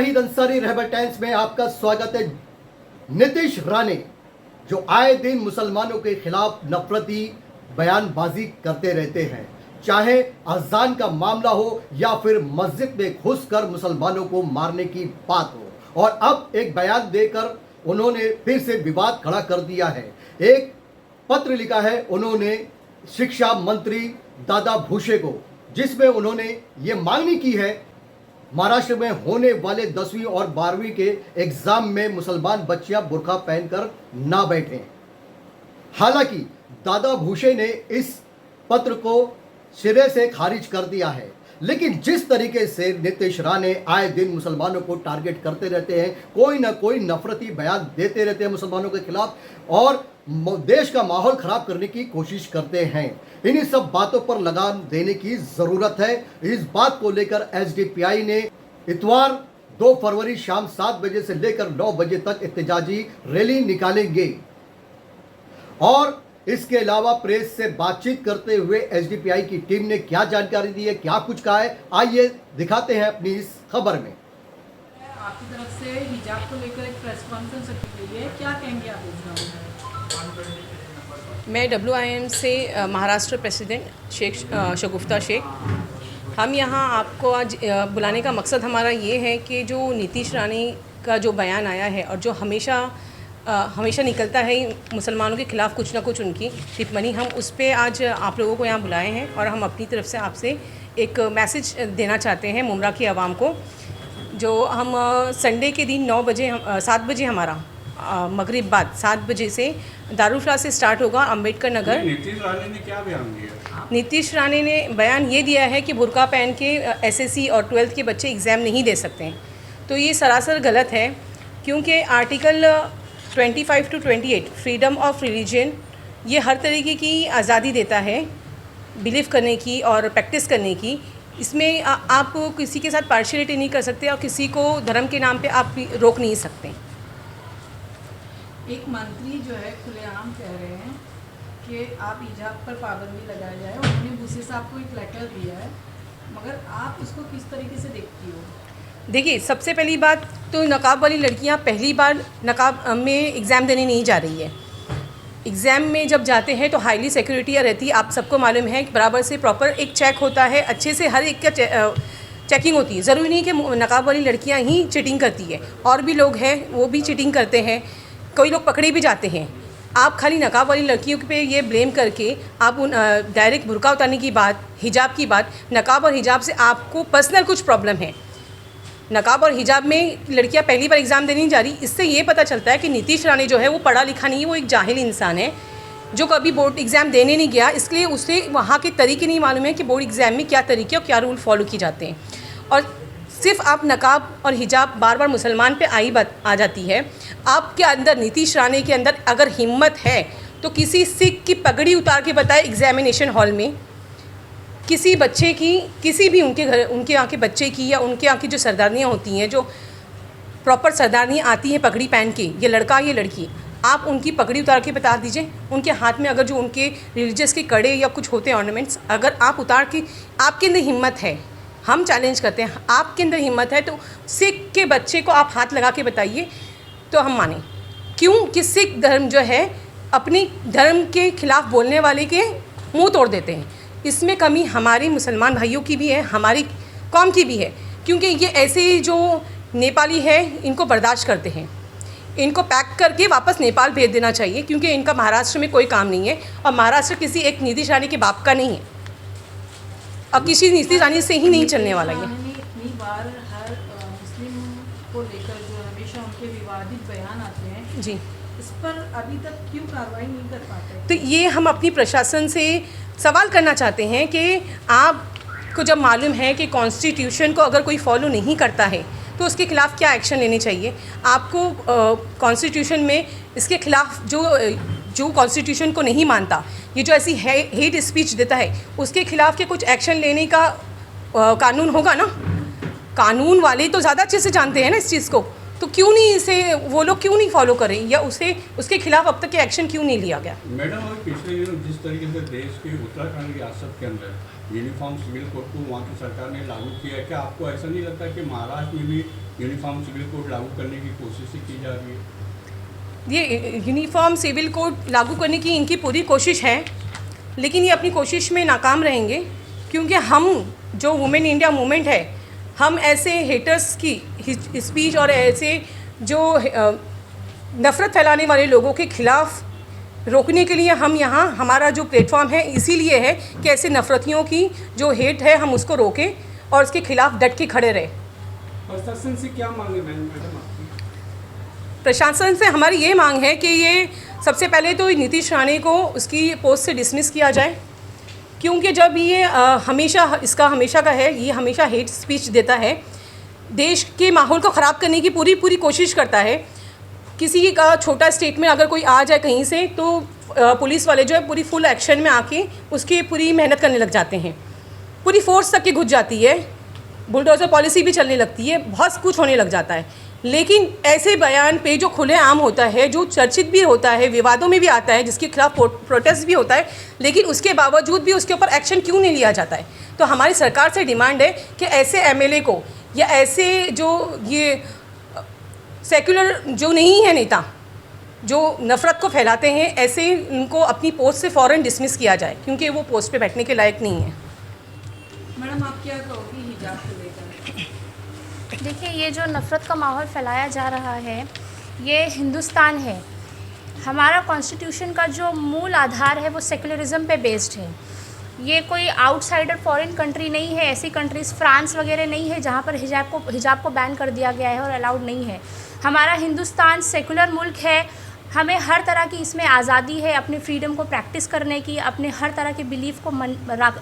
Waheed Ansari रहबर times में आपका स्वागत है। नीतीश राणे जो आए दिन मुसलमानों के खिलाफ नफरती बयानबाजी करते रहते हैं, चाहे अजान का मामला हो या फिर मस्जिद में घुसकर मुसलमानों को मारने की बात हो, और अब एक बयान देकर उन्होंने फिर से विवाद खड़ा कर दिया है। एक पत्र लिखा है उन्होंने शिक्षा मंत्री दादा भूसे को, जिसमें उन्होंने ये मांगनी की है महाराष्ट्र में होने वाले 10वीं और 12वीं के एग्जाम में मुसलमान बच्चियां बुर्का पहनकर ना बैठें। हालांकि दादा भूसे ने इस पत्र को सिरे से खारिज कर दिया है, लेकिन जिस तरीके से नीतीश राणे आए दिन मुसलमानों को टारगेट करते रहते हैं, कोई ना कोई नफरती बयान देते रहते हैं मुसलमानों के खिलाफ और देश का माहौल खराब करने की कोशिश करते हैं, इन्हीं सब बातों पर लगाम देने की जरूरत है। इस बात को लेकर एसडीपीआई ने इतवार 2 फरवरी शाम 7 बजे से लेकर 9 बजे तक एहतजाजी रैली निकालेंगे। और इसके अलावा प्रेस से बातचीत करते हुए एसडीपीआई की टीम ने क्या जानकारी दी है, क्या कुछ कहा है, आइए दिखाते हैं अपनी इस खबर में। आपकी तरफ से हिजाब को लेकर एक प्रेस कॉन्फ्रेंस रखी गई है, क्या कहेंगे आप इस बारे में? मैं WIM से महाराष्ट्र प्रेसिडेंट शेख शगुफ्ता शेख। हम यहाँ आपको आज बुलाने का मकसद हमारा ये है कि जो नीतीश राणे का जो बयान आया है और जो हमेशा निकलता है मुसलमानों के खिलाफ़ कुछ ना कुछ उनकी टिप्पणी, हम उस पर आज आप लोगों को यहाँ बुलाए हैं और हम अपनी तरफ से आपसे एक मैसेज देना चाहते हैं मुमरा की आवाम को। जो हम संडे के दिन 7 बजे हमारा मगरिब बाद 7 बजे से दारुल्फला से स्टार्ट होगा अम्बेडकर नगर। नीतीश राणे ने क्या बयान दिया? नीतीश राणे ने बयान ये दिया है कि बुर्का पहन के SSC और 12th के बच्चे एग्ज़ाम नहीं दे सकते हैं। तो ये सरासर गलत है, क्योंकि article 25 to 28 freedom of religion ये हर तरीके की आज़ादी देता है बिलीव करने की और प्रैक्टिस करने की। इसमें आप किसी के साथ पार्शियलिटी नहीं कर सकते और किसी को धर्म के नाम पे आप रोक नहीं सकते। एक मंत्री जो है खुलेआम कह रहे हैं कि आप हिजाब पर पाबंदी लगाई जाए। उन्होंने भूसे साहब को एक लेटर दिया है, मगर आप इसको किस तरीके से देखती हो? देखिए, सबसे पहली बात तो नकाब वाली लड़कियां पहली बार नकाब में एग्ज़ाम देने नहीं जा रही है। एग्ज़ाम में जब जाते हैं तो हाईली सिक्योरिटी रहती है, आप सबको मालूम है, बराबर से प्रॉपर एक चेक होता है, अच्छे से हर एक का चेकिंग होती है। ज़रूरी नहीं कि नकाब वाली लड़कियां ही चीटिंग करती है, और भी लोग हैं वो भी चीटिंग करते हैं, कोई लोग पकड़े भी जाते हैं। आप खाली नकाब वाली लड़कियों पे ये ब्लेम करके आप उन डायरेक्ट बुर्का उतारने की बात, हिजाब की बात, नकाब और हिजाब से आपको पर्सनल कुछ प्रॉब्लम है। नकाब और हिजाब में लड़कियां पहली बार एग्ज़ाम देने नहीं जा रही। इससे ये पता चलता है कि नीतीश राणे जो है वो पढ़ा लिखा नहीं है, वो एक जाहिल इंसान है जो कभी बोर्ड एग्ज़ाम देने नहीं गया, इसलिए उसे वहाँ के तरीके नहीं मालूम है कि बोर्ड एग्ज़ाम में क्या तरीके और क्या रूल फॉलो किए जाते हैं। और सिर्फ आप नकाब और हिजाब बार बार मुसलमान पे बात आ जाती है। आपके अंदर, नीतीश राणे के अंदर अगर हिम्मत है तो किसी सिख की पगड़ी उतार के बताए एग्जामिनेशन हॉल में, किसी बच्चे की, किसी भी उनके यहाँ के बच्चे की या उनके यहाँ की जो सरदारनियाँ होती हैं, जो प्रॉपर सरदारनियाँ आती हैं पगड़ी पहन के, ये लड़का ये लड़की, आप उनकी पगड़ी उतार के बता दीजिए। उनके हाथ में अगर जो उनके रिलीजियस के कड़े या कुछ होते हैं ऑर्नामेंट्स, अगर आप उतार के, आपके अंदर हिम्मत है, हम चैलेंज करते हैं, आपके अंदर हिम्मत है तो सिख के बच्चे को आप हाथ लगा के बताइए तो हम माने। क्यों कि सिख धर्म जो है अपनी धर्म के खिलाफ बोलने वाले के मुंह तोड़ देते हैं। इसमें कमी हमारे मुसलमान भाइयों की भी है, हमारी कौम की भी है, क्योंकि ये ऐसे जो नेपाली है इनको बर्दाश्त करते हैं। इनको पैक करके वापस नेपाल भेज देना चाहिए, क्योंकि इनका महाराष्ट्र में कोई काम नहीं है और महाराष्ट्र किसी एक नीतीश राणे के बाप का नहीं है और किसी नीतीश राणे से ही नहीं चलने वाला है। इतनी बार हर मुस्लिम को लेकर जो हमेशा उनके विवादित बयान आते हैं जी, इस पर अभी तक क्यों कार्रवाई नहीं कर पाते? तो ये हम अपनी प्रशासन से सवाल करना चाहते हैं कि आपको जब मालूम है कि कॉन्स्टिट्यूशन को अगर कोई फॉलो नहीं करता है तो उसके खिलाफ़ क्या एक्शन लेने चाहिए। आपको कॉन्स्टिट्यूशन में इसके खिलाफ़ जो कॉन्स्टिट्यूशन को नहीं मानता, ये जो ऐसी हेट स्पीच देता है, उसके खिलाफ़ के कुछ एक्शन लेने का कानून होगा ना। कानून वाले तो ज़्यादा अच्छे से जानते हैं ना इस चीज़ को, तो क्यों नहीं इसे वो लोग क्यों नहीं फॉलो करें, या उसके खिलाफ अब तक के एक्शन क्यों नहीं लिया गया? मैडम, अभी पिछले दिनों जिस तरीके से देश के उत्तराखंड रियासत के अंदर यूनिफॉर्म सिविल कोड को वहाँ की सरकार ने लागू किया है, क्या आपको ऐसा नहीं लगता कि महाराष्ट्र में भी यूनिफॉर्म सिविल कोड लागू करने की कोशिश की जा रही है? ये यूनिफॉर्म सिविल कोड लागू करने की इनकी पूरी कोशिश है, लेकिन ये अपनी कोशिश में नाकाम रहेंगे, क्योंकि हम जो वुमेन इंडिया मूवमेंट है, हम ऐसे हेटर्स की स्पीच और ऐसे जो नफ़रत फैलाने वाले लोगों के खिलाफ रोकने के लिए हम यहाँ, हमारा जो प्लेटफॉर्म है इसीलिए है कि ऐसे नफ़रतियों की जो हेट है हम उसको रोकें और उसके खिलाफ डट के खड़े रहें। प्रशासन से क्या मांगे मैडम आपकी? प्रशासन से हमारी ये मांग है कि ये सबसे पहले तो नीतीश राणे को उसकी पोस्ट से डिसमिस किया जाए, क्योंकि जब ये हमेशा का है, ये हमेशा हेट स्पीच देता है, देश के माहौल को ख़राब करने की पूरी कोशिश करता है। किसी का छोटा स्टेटमेंट अगर कोई आ जाए कहीं से तो पुलिस वाले जो है पूरी फुल एक्शन में आके उसकी पूरी मेहनत करने लग जाते हैं, पूरी फोर्स तक की घुस जाती है, बुलडोज़र पॉलिसी भी चलने लगती है, बहुत कुछ होने लग जाता है। लेकिन ऐसे बयान पे जो खुलेआम होता है, जो चर्चित भी होता है, विवादों में भी आता है, जिसके खिलाफ प्रोटेस्ट भी होता है, लेकिन उसके बावजूद भी उसके ऊपर एक्शन क्यों नहीं लिया जाता है? तो हमारी सरकार से डिमांड है कि ऐसे एमएलए को या ऐसे जो ये सेक्युलर जो नहीं है नेता, जो नफ़रत को फैलाते हैं, ऐसे उनको अपनी पोस्ट से फ़ौरन डिसमिस किया जाए, क्योंकि वो पोस्ट पे बैठने के लायक नहीं है। मैडम, आप क्या कहोगी हिजाब को लेकर? देखिए, ये जो नफ़रत का माहौल फैलाया जा रहा है, ये हिंदुस्तान है। हमारा कॉन्स्टिट्यूशन का जो मूल आधार है वो सेकुलरिज़म पे बेस्ड है। ये कोई आउटसाइडर फॉरेन कंट्री नहीं है, ऐसी कंट्रीज़ फ्रांस वगैरह नहीं है जहाँ पर हिजाब को बैन कर दिया गया है और अलाउड नहीं है। हमारा हिंदुस्तान सेकुलर मुल्क है, हमें हर तरह की इसमें आज़ादी है, अपने फ्रीडम को प्रैक्टिस करने की, अपने हर तरह के बिलीफ को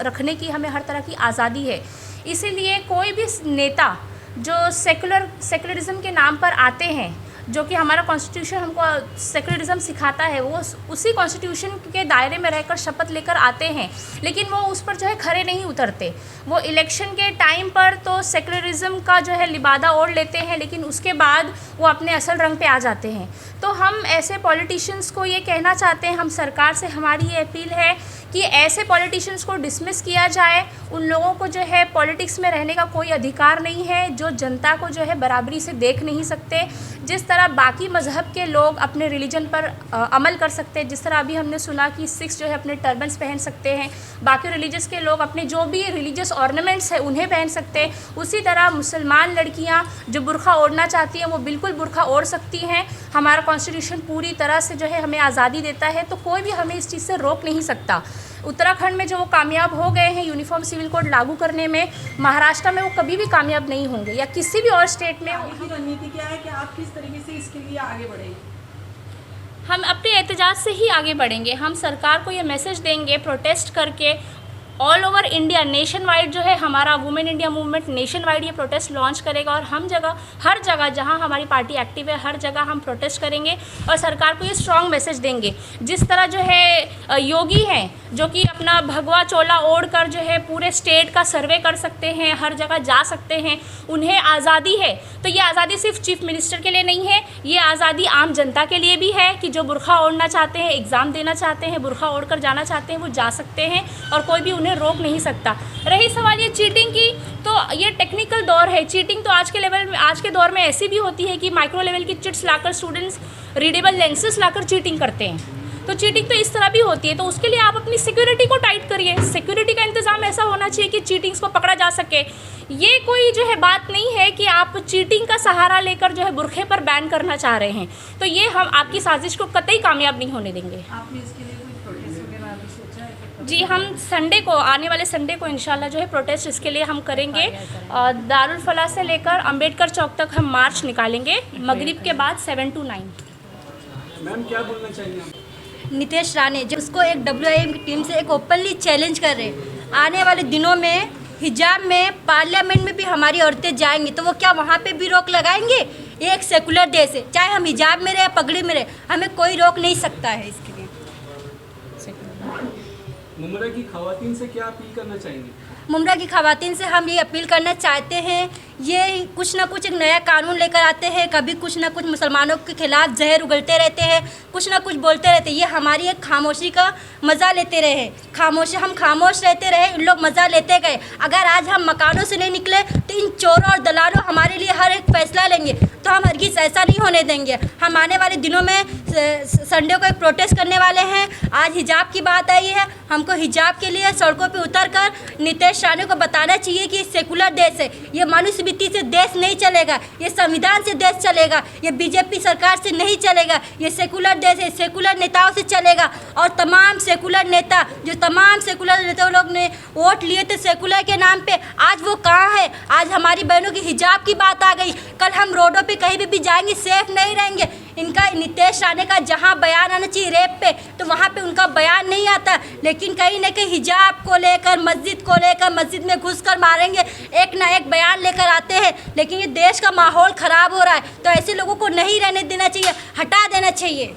रखने की हमें हर तरह की आज़ादी है। इसीलिए कोई भी नेता जो सेकुलरिज़म के नाम पर आते हैं, जो कि हमारा कॉन्स्टिट्यूशन हमको सेकुलरिज़म सिखाता है, वो उसी कॉन्स्टिट्यूशन के दायरे में रहकर शपथ लेकर आते हैं, लेकिन वो उस पर जो है खरे नहीं उतरते। वो इलेक्शन के टाइम पर तो सेकुलरिज़म का जो है लिबादा ओढ़ लेते हैं, लेकिन उसके बाद वो अपने असल रंग पे आ जाते हैं। तो हम ऐसे पॉलिटिशियंस को ये कहना चाहते हैं, हम सरकार से हमारी ये अपील है कि ऐसे पॉलिटिशियंस को डिसमिस किया जाए। उन लोगों को जो है पॉलिटिक्स में रहने का कोई अधिकार नहीं है, जो जनता को जो है बराबरी से देख नहीं सकते। जिस तरह बाकी मज़हब के लोग अपने रिलीजन पर अमल कर सकते हैं, जिस तरह अभी हमने सुना कि सिख्स जो है अपने टर्बन्स पहन सकते हैं, बाकी रिलीजियस के लोग अपने जो भी रिलीजियस ऑर्नामेंट्स है उन्हें पहन सकते हैं, उसी तरह मुसलमान लड़कियां जो बुर्का ओढ़ना चाहती हैं वो बिल्कुल बुर्का ओढ़ सकती हैं। हमारा कॉन्स्टिट्यूशन पूरी तरह से जो है हमें आज़ादी देता है, तो कोई भी हमें इस चीज़ से रोक नहीं सकता। उत्तराखंड में जो वो कामयाब हो गए हैं यूनिफॉर्म सिविल कोड लागू करने में, महाराष्ट्र में वो कभी भी कामयाब नहीं होंगे, या किसी भी और स्टेट में। आगे की रणनीति क्या है कि आप किस तरीके से इसके लिए आगे बढ़ेंगे? हम अपने एहतजाज से ही आगे बढ़ेंगे। हम सरकार को ये मैसेज देंगे प्रोटेस्ट करके, all over India nation wide जो है हमारा women India movement nation wide ये प्रोटेस्ट लॉन्च करेगा, और हम हर जगह जहां हमारी पार्टी एक्टिव है हर जगह हम प्रोटेस्ट करेंगे और सरकार को ये स्ट्रॉन्ग मैसेज देंगे। जिस तरह जो है योगी हैं जो कि अपना भगवा चोला ओढ़ कर जो है पूरे स्टेट का सर्वे कर सकते हैं, हर जगह जा सकते हैं, उन्हें आज़ादी है, तो ये आज़ादी सिर्फ चीफ मिनिस्टर के लिए नहीं है, ये आज़ादी आम जनता के लिए भी है कि जो बुर्का ओढ़ना चाहते हैं, एग्ज़ाम देना चाहते हैं, बुर्का ओढ़ कर जाना चाहते हैं, वो जा सकते हैं और कोई भी उन्हें रोक नहीं सकता। रही सवाल ये चीटिंग की, तो ये टेक्निकल दौर है। चीटिंग तो आज के दौर में ऐसी भी होती है कि माइक्रो लेवल की चिट्स लाकर स्टूडेंट्स रीडेबल लेंसेज लाकर चीटिंग करते हैं, तो चीटिंग तो इस तरह भी होती है। तो उसके लिए आप अपनी सिक्योरिटी को टाइट करिए, सिक्योरिटी का इंतज़ाम ऐसा होना चाहिए कि चीटिंग्स को पकड़ा जा सके। ये कोई जो है बात नहीं है कि आप चीटिंग का सहारा लेकर जो है बुरखे पर बैन करना चाह रहे हैं, तो ये हम आपकी साजिश को कतई कामयाब नहीं होने देंगे। आपने इसके लिए कोई प्रोटेस्ट वगैरह अभी सोचा है? जी, हम संडे को, आने वाले संडे को इंशाल्लाह जो है प्रोटेस्ट इसके लिए हम करेंगे। दारुल फलाह से लेकर अंबेडकर चौक तक हम मार्च निकालेंगे मगरिब के बाद 7 to 9। मैम, क्या बोलना चाहिए आप? नीतीश राणे जो उसको एक WIM की टीम से एक ओपनली चैलेंज कर रहे हैं, आने वाले दिनों में हिजाब में पार्लियामेंट में भी हमारी औरतें जाएंगी, तो वो क्या वहाँ पे भी रोक लगाएंगे? ये एक सेकुलर देश है, चाहे हम हिजाब में रहे पगड़ी में रहे, हमें कोई रोक नहीं सकता है इसके लिए। मुमरा की खवातीन से क्या अपील करना चाहेंगे? मुमरा की खवातीन से हम ये अपील करना चाहते हैं, ये कुछ ना कुछ एक नया कानून लेकर आते हैं, कभी कुछ ना कुछ मुसलमानों के खिलाफ जहर उगलते रहते हैं, कुछ ना कुछ बोलते रहते हैं। ये हमारी एक खामोशी का मज़ा लेते रहे, हम खामोश रहते रहे, इन लोग मज़ा लेते गए। अगर आज हम मकानों से नहीं निकले तो इन चोरों और दलालों हमारे लिए हर एक फैसला लेंगे, तो हम हरगिज़ ऐसा नहीं होने देंगे। हम आने वाले दिनों में संडे को एक प्रोटेस्ट करने वाले हैं। आज हिजाब की बात आई है, हमको हिजाब के लिए सड़कों पे उतरकर नीतीश राणे को बताना चाहिए कि सेकुलर देश है, ये मनुस्मृति से देश नहीं चलेगा, ये संविधान से देश चलेगा, ये बीजेपी सरकार से नहीं चलेगा, ये सेकुलर देश है, सेकुलर नेताओं से चलेगा। और तमाम सेकुलर नेता लोग ने वोट लिए थे सेकुलर के नाम पे, आज वो कहाँ है? आज हमारी बहनों की हिजाब की बात आ गई, कल हम रोडों पे कहीं भी जाएंगे सेफ नहीं रहेंगे। इनका नीतीश राणे का जहाँ बयान आना चाहिए रेप पे, तो वहाँ पे उनका बयान नहीं आता, लेकिन कहीं ना कहीं हिजाब को लेकर, मस्जिद में घुसकर मारेंगे, एक ना एक बयान लेकर आते हैं। लेकिन ये देश का माहौल ख़राब हो रहा है, तो ऐसे लोगों को नहीं रहने देना चाहिए, हटा देना चाहिए।